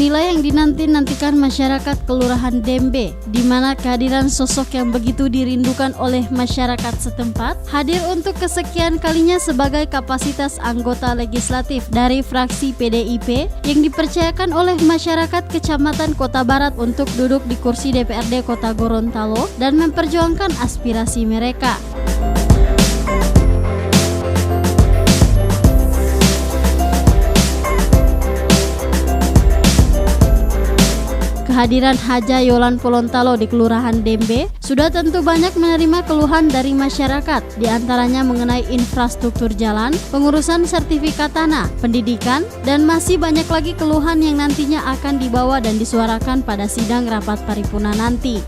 Inilah yang dinanti-nantikan masyarakat Kelurahan Dembe, di mana kehadiran sosok yang begitu dirindukan oleh masyarakat setempat hadir untuk kesekian kalinya sebagai kapasitas anggota legislatif dari fraksi PDIP yang dipercayakan oleh masyarakat Kecamatan Kota Barat untuk duduk di kursi DPRD Kota Gorontalo dan memperjuangkan aspirasi mereka. Kehadiran Haja Yolan Polontalo di Kelurahan Dembe sudah tentu banyak menerima keluhan dari masyarakat, diantaranya mengenai infrastruktur jalan, pengurusan sertifikat tanah, pendidikan, dan masih banyak lagi keluhan yang nantinya akan dibawa dan disuarakan pada sidang rapat paripurna nanti.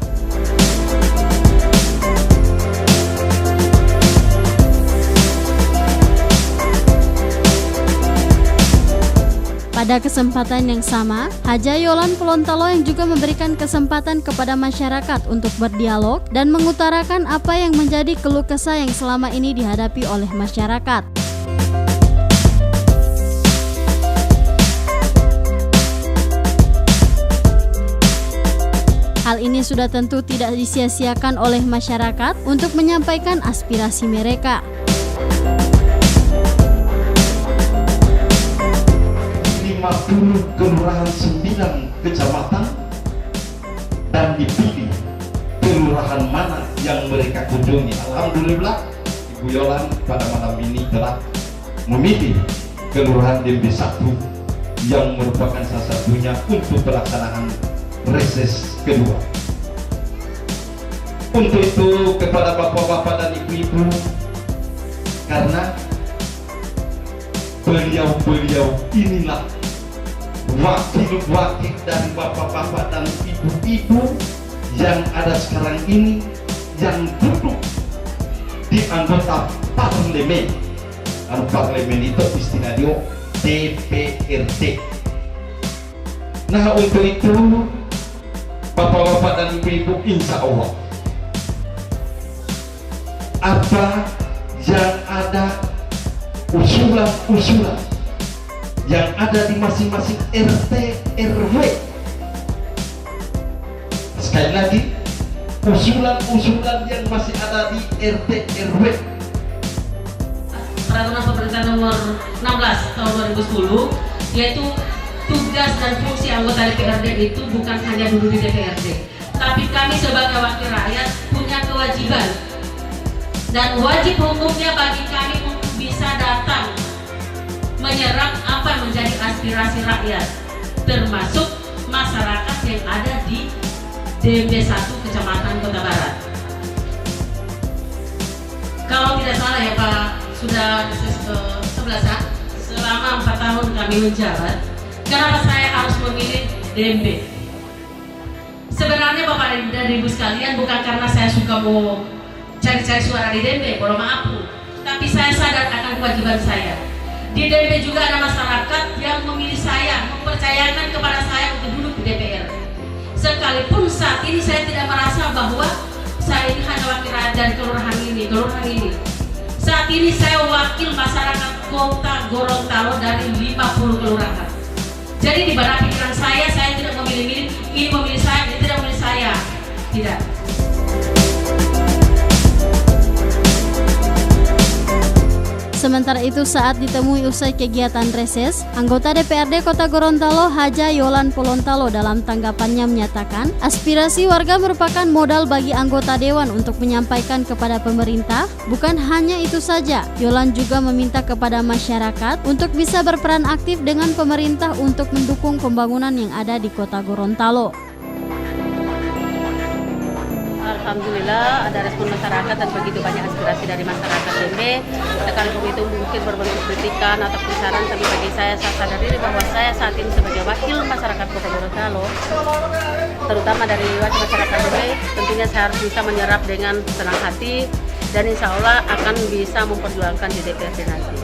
Pada kesempatan yang sama, Haja Yolan Polontalo yang juga memberikan kesempatan kepada masyarakat untuk berdialog dan mengutarakan apa yang menjadi keluh kesah yang selama ini dihadapi oleh masyarakat. Hal ini sudah tentu tidak disia-siakan oleh masyarakat untuk menyampaikan aspirasi mereka. Kelurahan 9 kecamatan dan dipilih kelurahan mana yang mereka kunjungi. Alhamdulillah Ibu Yolan pada malam ini telah memilih Kelurahan Dembe 1 yang merupakan salah satunya untuk pelaksanaan reses kedua. Untuk itu kepada bapak-bapak dan ibu-ibu, karena beliau-beliau inilah wakil-wakil dari bapak-bapak dan ibu-ibu yang ada sekarang ini yang duduk di anggota parlemen. Parlemen itu istilahnya DPRD. Nah, untuk itu bapak-bapak dan ibu-ibu, insya Allah apa yang ada usulan-usulan yang ada di masing-masing RT RW, sekali lagi usulan-usulan yang masih ada di RT RW. Peraturan Pemerintah Nomor 16 tahun 2010, yaitu tugas dan fungsi anggota DPRD itu bukan hanya duduk di DPRD, tapi kami sebagai wakil rakyat punya kewajiban dan wajib hukumnya bagi kami untuk bisa datang menyerap apa menjadi aspirasi rakyat, termasuk masyarakat yang ada di Dembe 1 Kecamatan Kota Barat. Kalau tidak salah ya Pak, sudah 11 selama 4 tahun kami menjabat. Kenapa saya harus memilih Dembe? Sebenarnya Bapak dan Ibu sekalian, bukan karena saya suka mau cari-cari suara di Dembe, mohon maaf, tapi saya sadar akan kewajiban saya. Di Dembe juga ada masyarakat yang memilih saya, mempercayakan kepada saya untuk duduk di DPR. Sekalipun saat ini saya tidak merasa bahwa saya ini hanya wakil rakyat dari kelurahan ini. Saat ini saya wakil masyarakat Kota Gorontalo dari 50 kelurahan. Jadi di benak pikiran saya tidak memilih-milih, ini memilih saya, ini tidak memilih saya. Tidak. Sementara itu, saat ditemui usai kegiatan reses, anggota DPRD Kota Gorontalo Haja Yolan Polontalo dalam tanggapannya menyatakan, aspirasi warga merupakan modal bagi anggota dewan untuk menyampaikan kepada pemerintah. Bukan hanya itu saja, Yolan juga meminta kepada masyarakat untuk bisa berperan aktif dengan pemerintah untuk mendukung pembangunan yang ada di Kota Gorontalo. Alhamdulillah ada respon masyarakat dan begitu banyak aspirasi dari masyarakat Dembe. Sekalipun itu mungkin berbentuk kritikan atau saran, tapi bagi saya sadar diri bahwa saya saat ini sebagai wakil masyarakat Kota Gorontalo, terutama dari wakil masyarakat Dembe, tentunya saya harus bisa menyerap dengan senang hati dan insya Allah akan bisa memperjuangkan di DPRD nanti.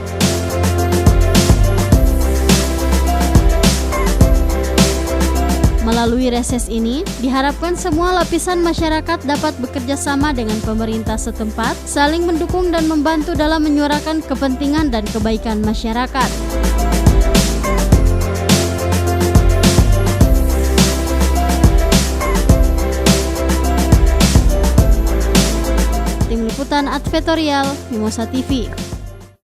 Melalui reses ini, diharapkan semua lapisan masyarakat dapat bekerja sama dengan pemerintah setempat, saling mendukung dan membantu dalam menyuarakan kepentingan dan kebaikan masyarakat. Liputan Advertorial Mimosa TV.